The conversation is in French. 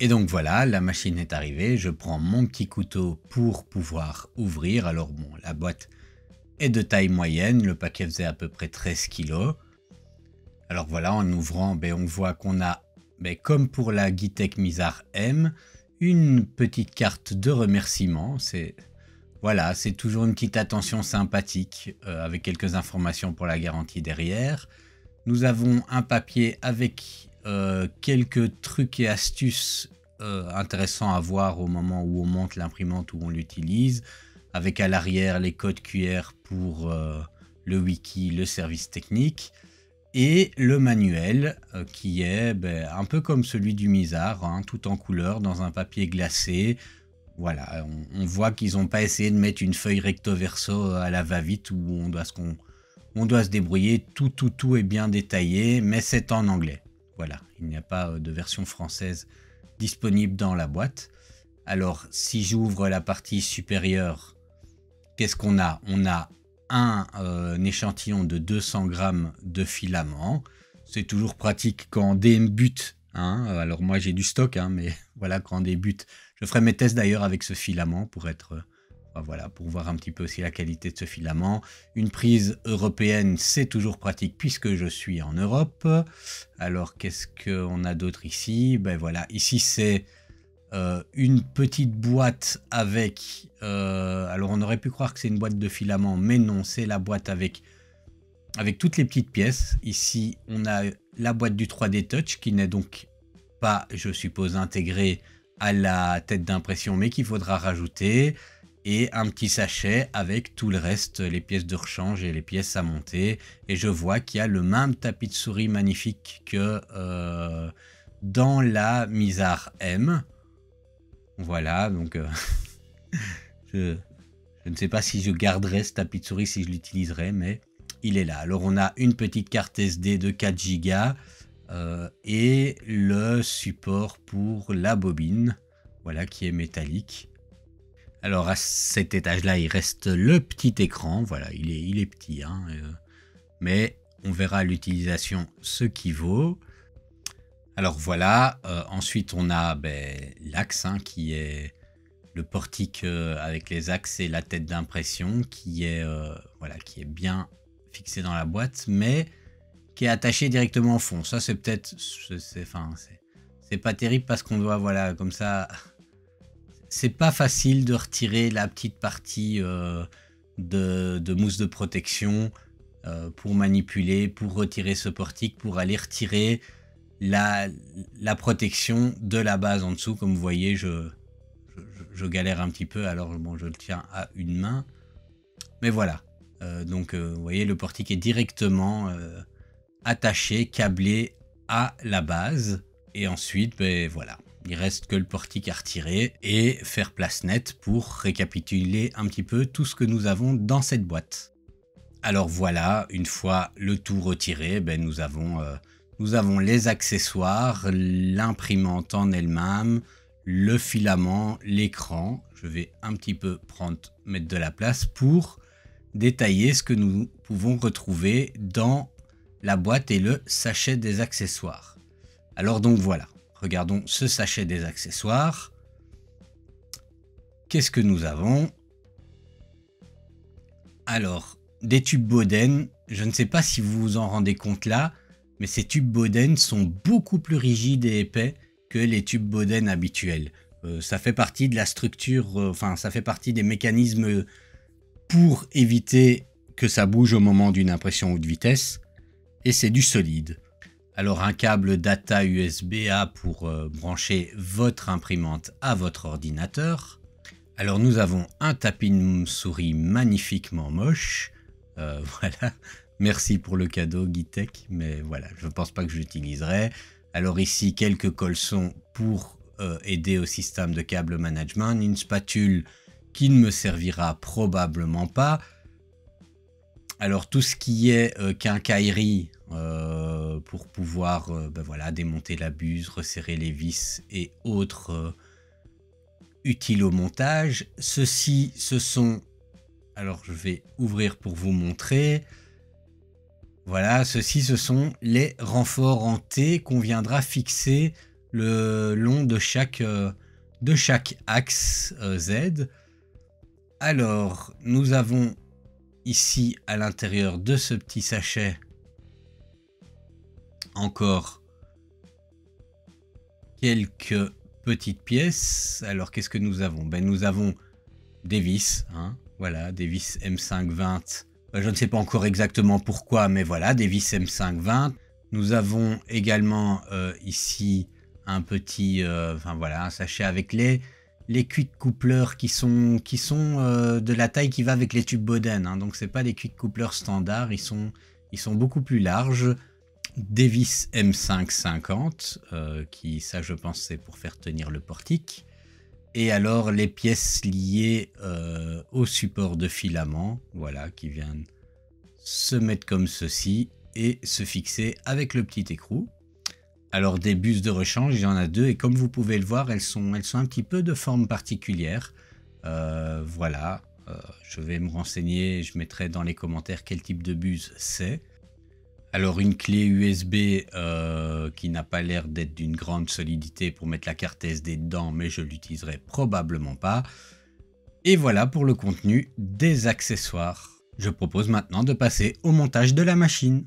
Et donc voilà, la machine est arrivée, je prends mon petit couteau pour pouvoir ouvrir. Alors bon, la boîte est de taille moyenne, le paquet faisait à peu près 13 kg. Alors voilà, en ouvrant, on voit qu'on a, comme pour la Guitec Mizar M, une petite carte de remerciement. Voilà, c'est toujours une petite attention sympathique avec quelques informations pour la garantie derrière. Nous avons un papier avec quelques trucs et astuces intéressants à voir au moment où on monte l'imprimante, où on l'utilise, avec à l'arrière les codes QR pour le wiki, le service technique, et le manuel qui est un peu comme celui du Mizar, hein, tout en couleur, dans un papier glacé. Voilà, on voit qu'ils n'ont pas essayé de mettre une feuille recto verso à la va-vite où on doit se débrouiller, tout est bien détaillé, mais c'est en anglais. Voilà, il n'y a pas de version française disponible dans la boîte. Alors, si j'ouvre la partie supérieure, qu'est-ce qu'on a? On a un échantillon de 200 grammes de filament. C'est toujours pratique quand on débute. Hein. Alors moi, j'ai du stock, hein, mais voilà, quand on débute. Je ferai mes tests d'ailleurs avec ce filament pour être... Voilà, pour voir un petit peu aussi la qualité de ce filament. Une prise européenne, c'est toujours pratique puisque je suis en Europe. Alors, qu'est-ce qu'on a d'autre ici? Voilà, ici c'est une petite boîte avec... alors, on aurait pu croire que c'est une boîte de filament, mais non, c'est la boîte avec toutes les petites pièces. Ici, on a la boîte du 3D Touch qui n'est donc pas, je suppose, intégrée à la tête d'impression, mais qu'il faudra rajouter. Et un petit sachet avec tout le reste, les pièces de rechange et les pièces à monter. Et je vois qu'il y a le même tapis de souris magnifique que dans la Mizar M. Voilà, donc je ne sais pas si je garderai ce tapis de souris, si je l'utiliserai, mais il est là. Alors on a une petite carte SD de 4 Go et le support pour la bobine, voilà, qui est métallique. Alors à cet étage-là, il reste le petit écran. Voilà, il est petit, hein, mais on verra à l'utilisation ce qui vaut. Alors voilà, ensuite on a l'axe, hein, qui est le portique avec les axes et la tête d'impression qui est bien fixé dans la boîte, mais qui est attaché directement au fond. Ça c'est peut-être, c'est pas terrible parce qu'on doit, voilà, comme ça. C'est pas facile de retirer la petite partie de mousse de protection pour manipuler, pour retirer ce portique, pour aller retirer la protection de la base en dessous. Comme vous voyez, je galère un petit peu, alors bon, je le tiens à une main. Mais voilà, donc vous voyez, le portique est directement attaché, câblé à la base. Et ensuite, voilà. Il reste que le portique à retirer et faire place nette pour récapituler un petit peu tout ce que nous avons dans cette boîte. Alors voilà, une fois le tout retiré, nous avons les accessoires, l'imprimante en elle-même, le filament, l'écran. Je vais un petit peu mettre de la place pour détailler ce que nous pouvons retrouver dans la boîte et le sachet des accessoires. Alors donc voilà. Regardons ce sachet des accessoires. Qu'est-ce que nous avons? Alors, des tubes Bowden. Je ne sais pas si vous vous en rendez compte là, mais ces tubes Bowden sont beaucoup plus rigides et épais que les tubes Bowden habituels. Ça fait partie de la structure, ça fait partie des mécanismes pour éviter que ça bouge au moment d'une impression haute vitesse. Et c'est du solide. Alors un câble data USB-A pour brancher votre imprimante à votre ordinateur. Alors nous avons un tapis de souris magnifiquement moche. Voilà, merci pour le cadeau Guitec, mais voilà, je ne pense pas que je l'utiliserai. Alors ici quelques colsons pour aider au système de câble management. Une spatule qui ne me servira probablement pas. Alors tout ce qui est quincaillerie pour pouvoir voilà, démonter la buse, resserrer les vis et autres utiles au montage. Ceci, ce sont Alors je vais ouvrir pour vous montrer. Voilà, ceux-ci ce sont les renforts en T qu'on viendra fixer le long de chaque axe Z. Alors nous avons ici à l'intérieur de ce petit sachet encore quelques petites pièces. Alors qu'est-ce que nous avons? Nous avons des vis, hein, voilà, des vis M520. Je ne sais pas encore exactement pourquoi, mais voilà, des vis M520. Nous avons également ici un petit, un sachet avec les quick couplers qui sont de la taille qui va avec les tubes Boden. Hein, donc c'est pas des quick couplers standards, ils sont beaucoup plus larges. Des vis M550, qui ça je pense c'est pour faire tenir le portique. Et alors les pièces liées au support de filament, voilà, qui viennent se mettre comme ceci et se fixer avec le petit écrou. Alors des buses de rechange, il y en a deux et comme vous pouvez le voir, elles sont un petit peu de forme particulière. Voilà, je vais me renseigner, je mettrai dans les commentaires quel type de buse c'est. Alors une clé USB qui n'a pas l'air d'être d'une grande solidité pour mettre la carte SD dedans, mais je l'utiliserai probablement pas. Et voilà pour le contenu des accessoires. Je propose maintenant de passer au montage de la machine.